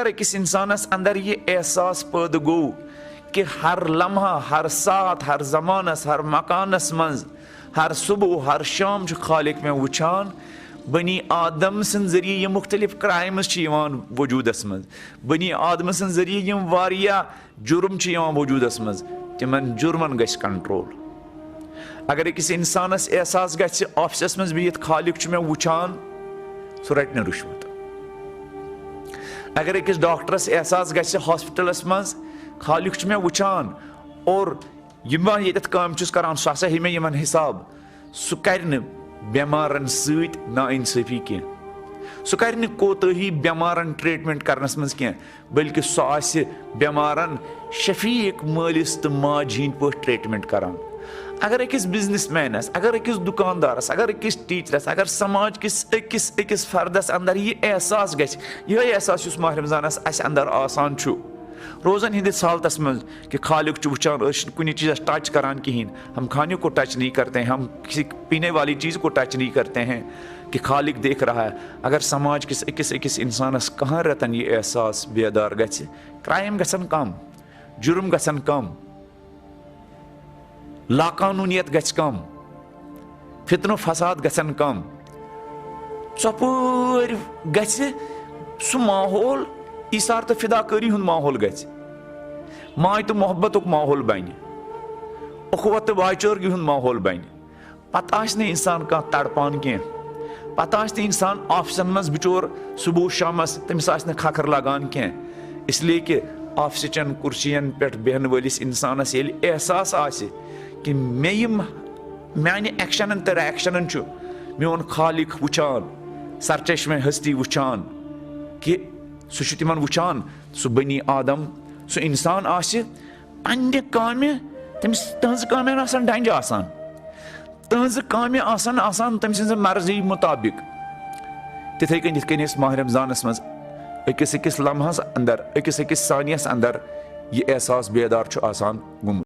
अगर अकिस इंसानस अंदर ये एहसास पैदा गो कि हर लम्हा, हर साथ, हर जमानस, हर मकानस मज, हर सुबह, हर शाम खालिक में वुचान, बनी आदम सन जरिए ये मुख्तलिफ क्राइम्स वजूदस मज, बनी आदम सन जरिए यम वारिया जुर्म वजूदस मज, तिमन जुर्मन गछ कंट्रोल। अगर अकिस इंसानस एहसास गछ ऑफिस मज बिहित खालिक में वुचान, सह रट न रुश्वत। अगर अकिस डॉक्टरस एहसास गछ हॉस्पिटलस मज खालिक में वुचान और यम येत काम चुस करान सह हसा मे यमन हिसाब, सह कर बेमारन सत नाइंसाफी कह, सह कर कोताही बेमारन ट्रीटमेंट करनस मज कह, बल्कि सह आसि बेमारन शफीक मालिस तो माज हिंद पे ट्रीटमेंट करान। अगर अकिस बिजनेस मैनस, अगर अकिस दुकानदारस, अगर अकिस टीचरस, अगर समाज किस अकिस फर्दस अंदर ये एहसास गछ, यह एहसास युस माह रमजानस अस अंदर आसान छु रोजन हिंदिस हालतस मज कि खालिक वुचान कुछ चीज़ टच करान कहीं, हम खाने को टच नहीं करते हैं, हम किसी पीने वाली चीज़ को टच नहीं करते हैं कि खालिक देख रहा है। अगर समाज किस अकिस इंसानस कहाँ रतन ये एहसास बेदार गछ, क्राइम गसन कम, जुर्म गसन कम, लाकानूनियत गछ कम, फितनो फसाद गसन कम, चपर गछ सह माहौल ईसार तो फिदाकारी हुंद माहौल गछ, माय तो मोहब्बत माहौल बन, उखवत तो भाईचारगी हुंद माहौल बन। पत आस ने इंसान कह तड़पान कह, पत आस इंसान ऑफिसन मज बिचोर सुबह शामस तमिस आस न खखर लगान कह, इसलिए कि ऑफिसचन कुर्सियन पे बेहन वलिस इंसानस ये एहसास आसे कि माने एक्शनन तो रिएक्शनन मोन खालिक वुचान, सरचश्मे हस्ती वुचान कि सह तिमन वुचान, सह बनी आदम, सह इंसान आसि पन्ने कामे तमिस तहज कामे आसान डंज आसान, तहज कामे आसान आसान तम सन्ज मर्जी मुताबिक। तिथे कन यिथ कन माह रमजानस मज अकिस लम्हस अंदर, अकिस सानियस अंदर ये एहसास बेदार आसान गुम।